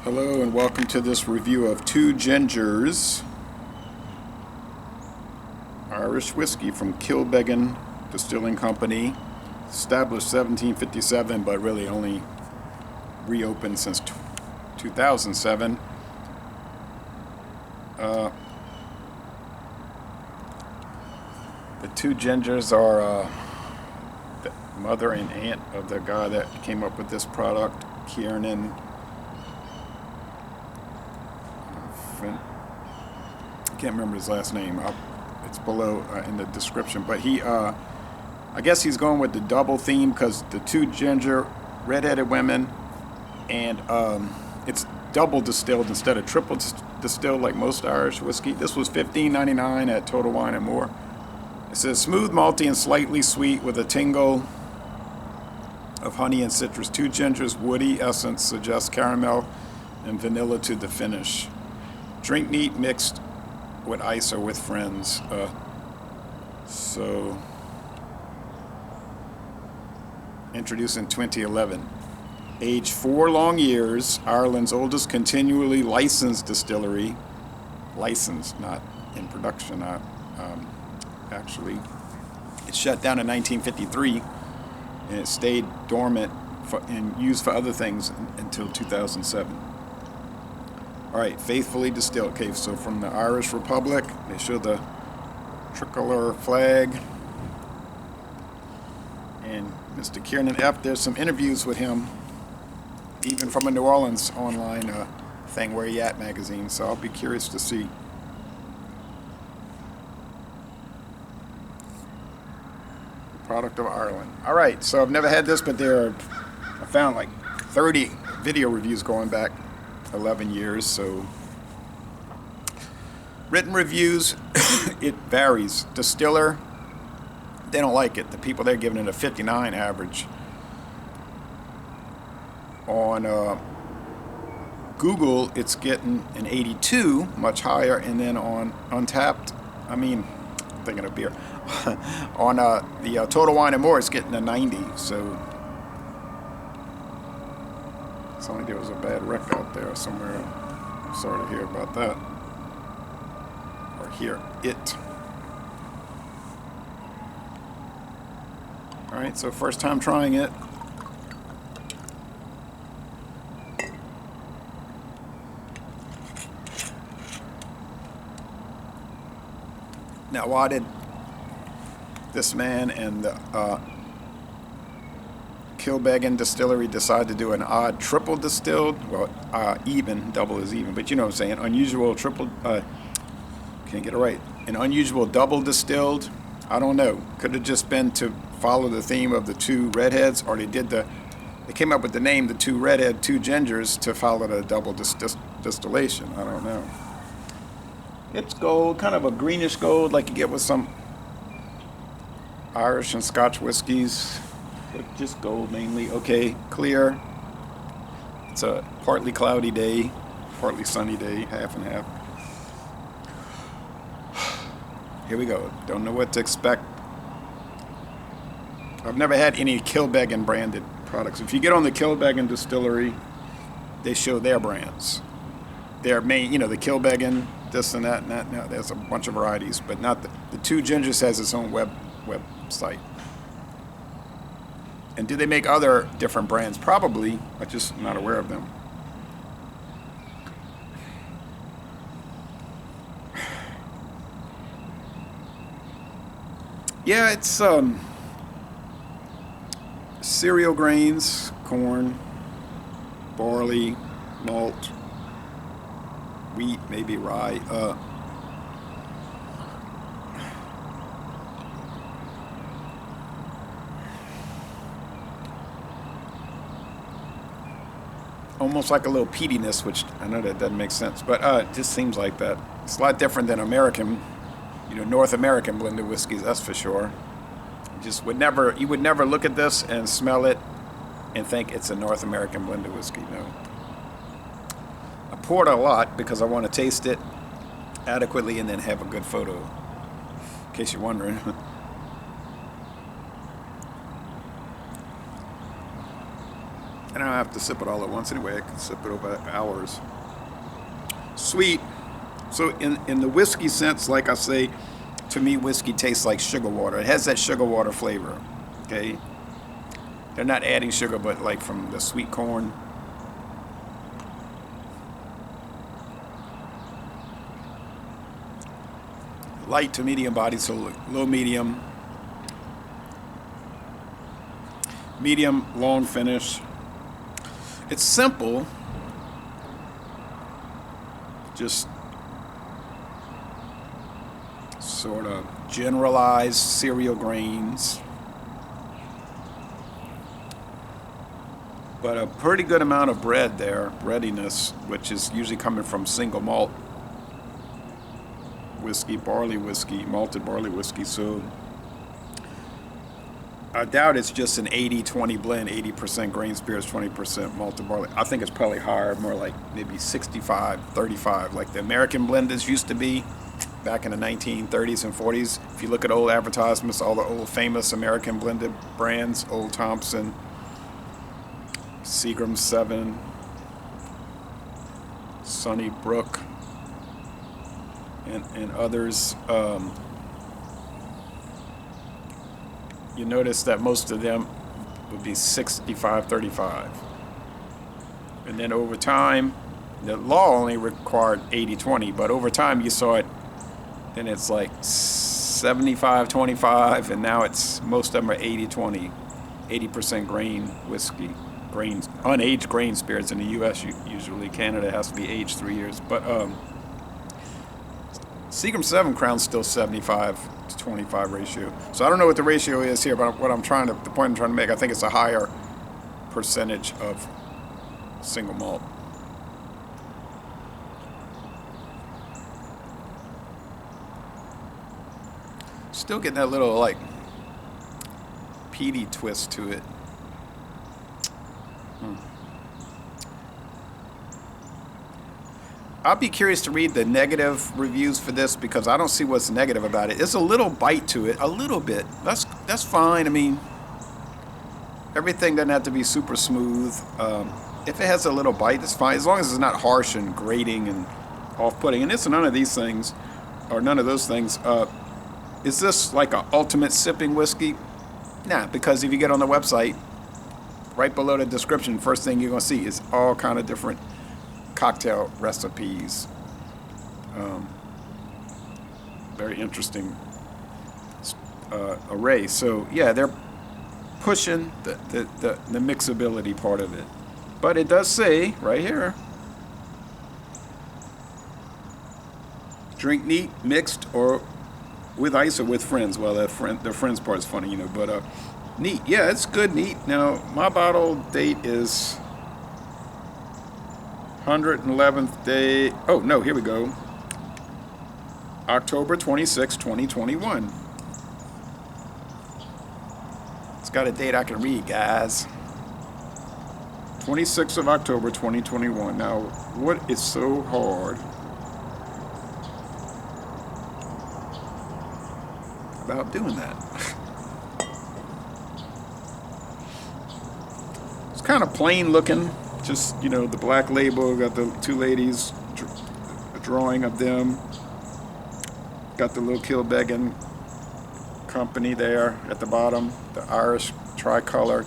Hello and welcome to this review of Two Gingers Irish whiskey from Kilbeggan Distilling Company, established 1757 but really only reopened since 2007. The Two Gingers are the mother and aunt of the guy that came up with this product, Kieran. I can't remember his last name. It's below in the description. But I guess he's going with the double theme because the two ginger red-headed women, and it's double distilled instead of triple distilled like most Irish whiskey. This was $15.99 at Total Wine & More. It says smooth, malty, and slightly sweet with a tingle of honey and citrus. Two Gingers woody essence suggests caramel and vanilla to the finish. Drink neat, mixed with ice or with friends. So, introduced in 2011. Aged 4 long years, Ireland's oldest continually licensed distillery. Licensed, not in production, actually. It shut down in 1953, and it stayed dormant and used for other things until 2007. All right, faithfully distilled. Okay, so from the Irish Republic, they show the tricolor flag. And Mr. Kieran F., there's some interviews with him, even from a New Orleans online thing, Where You At magazine, so I'll be curious to see. The product of Ireland. All right, so I've never had this, but I found like 30 video reviews going back 11 years, so written reviews, it varies. Distiller, they don't like it. The people they're giving it a 59 average. On Google, it's getting an 82, much higher, and then on Untapped, I'm thinking of beer, on the Total Wine & More, it's getting a 90, so it's only there was a bad wreck out there somewhere. I'm sorry to hear about that. Or hear it. Alright, so first time trying it. Now, why did this man and the Kilbeggan Distillery decide to do an odd triple distilled? Well, even, double is even, but you know what I'm saying. Unusual triple, can't get it right. An unusual double distilled, I don't know. Could have just been to follow the theme of the two redheads, or they came up with the name, the two redhead, two gingers, to follow the double distillation. I don't know. It's gold, kind of a greenish gold like you get with some Irish and Scotch whiskeys. But just gold mainly. Okay, clear. It's a partly cloudy day, partly sunny day, half and half. Here we go. Don't know what to expect. I've never had any Kilbeggan branded products. If you get on the Kilbeggan Distillery, they show their brands. Their main, the Kilbeggan, this and that and that. No, there's a bunch of varieties, but not the Two Gingers has its own website. And do they make other different brands? Probably. I'm just not aware of them. Yeah, it's cereal grains, corn, barley, malt, wheat, maybe rye. Almost like a little peatiness, which I know that doesn't make sense, but it just seems like that. It's a lot different than American, North American blended whiskeys, that's for sure. You would never look at this and smell it and think it's a North American blended whiskey. No. I poured a lot because I want to taste it adequately and then have a good photo, in case you're wondering. And I don't have to sip it all at once anyway. I can sip it over hours. Sweet. So in the whiskey sense, like I say, to me, whiskey tastes like sugar water. It has that sugar water flavor. Okay. They're not adding sugar, but like from the sweet corn. Light to medium body, so low medium. Medium, long finish. It's simple. Just sort of generalized cereal grains. But a pretty good amount of bread there, breadiness, which is usually coming from single malt whiskey, barley whiskey, malted barley whiskey. So I doubt it's just an 80-20 blend, 80% grain spirits, 20% malted barley. I think it's probably higher, more like maybe 65-35, like the American blenders used to be back in the 1930s and 40s. If you look at old advertisements, all the old famous American blended brands, Old Thompson, Seagram 7, Sunnybrook, and others, you notice that most of them would be 65-35. And then over time, the law only required 80-20, but over time you saw it, then it's like 75-25, and now it's, most of them are 80-20, 80% grain whiskey, grains, unaged grain spirits in the U.S. Usually. Canada has to be aged 3 years, but Seagram 7 Crown's still 75-25 ratio. So I don't know what the ratio is here, but the point I'm trying to make, I think it's a higher percentage of single malt. Still getting that little like peaty twist to it. I'll be curious to read the negative reviews for this because I don't see what's negative about it. There's a little bite to it, a little bit. That's fine. I mean, everything doesn't have to be super smooth. If it has a little bite, it's fine, as long as it's not harsh and grating and off-putting. And it's none of these things, or none of those things. Is this like an ultimate sipping whiskey? Nah, because if you get on the website, right below the description, first thing you're going to see is all kind of different cocktail recipes. Very interesting array. So yeah, they're pushing the mixability part of it, but it does say right here, drink neat, mixed, or with ice or with friends. Well, the friends part is funny, but neat. Yeah, it's good neat. Now my bottle date is 111th day. Oh, no, here we go. October 26, 2021. It's got a date I can read, guys. 26th of October, 2021. Now, what is so hard about doing that? It's kind of plain looking. Just, the black label, got the two ladies, a drawing of them. Got the little Kilbeggan company there at the bottom, the Irish tricolor.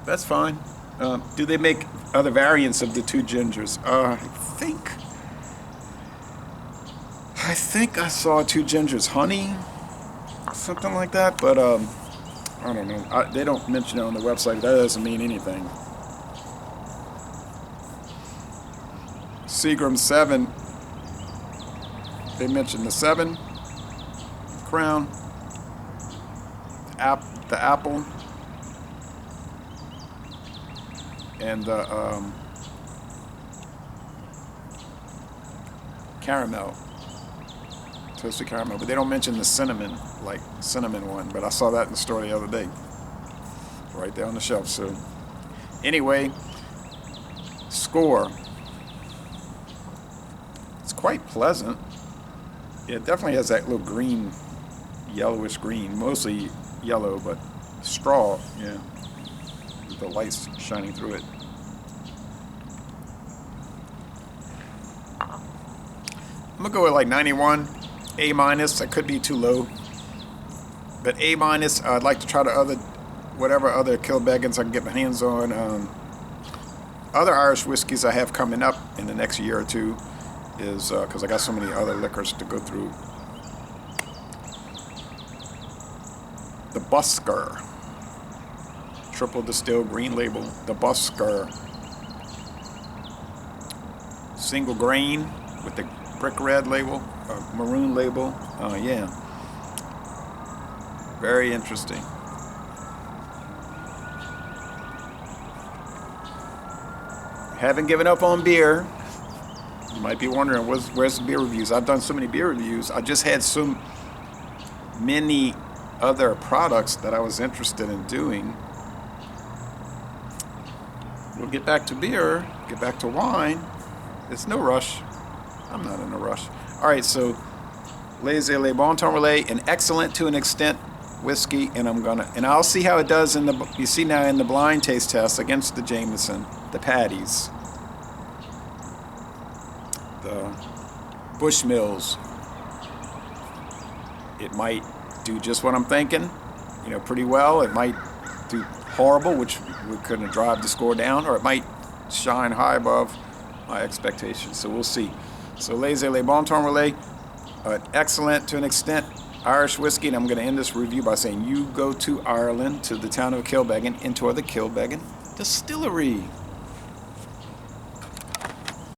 That's fine. Do they make other variants of the two gingers? I think I saw two gingers, honey, something like that, but I don't know. They don't mention it on the website. That doesn't mean anything. Seagram 7. They mentioned the 7 Crown, the apple, and the caramel. Toasted caramel, but they don't mention the cinnamon one, but I saw that in the store the other day, right there on the shelf. So anyway, score, it's quite pleasant. It definitely has that little green, yellowish green, mostly yellow, but straw. Yeah, the light's shining through it. I'm gonna go with like 91, A minus. That could be too low, but A minus. I'd like to try whatever other Kilbeggans I can get my hands on. Other Irish whiskeys I have coming up in the next year or two is because I got so many other liquors to go through. The Busker, triple distilled green label. The Busker, single grain with the brick red label, maroon label. Yeah, very interesting. Haven't given up on beer. You might be wondering, where's the beer reviews? I've done so many beer reviews. I just had so many other products that I was interested in doing. We'll get back to beer, get back to wine. It's no rush. I'm not in a rush. All right, so Les Le Bon Temps Relais, an excellent to an extent whiskey, and I'll see how it does you see now in the blind taste test against the Jameson, the Paddies, the Bushmills. It might do just what I'm thinking, pretty well. It might do horrible, which we couldn't drive the score down, or it might shine high above my expectations. So we'll see. So Les Le Bon Temps Relais, excellent to an extent Irish whiskey, and I'm going to end this review by saying you go to Ireland, to the town of Kilbeggan, and tour the Kilbeggan Distillery.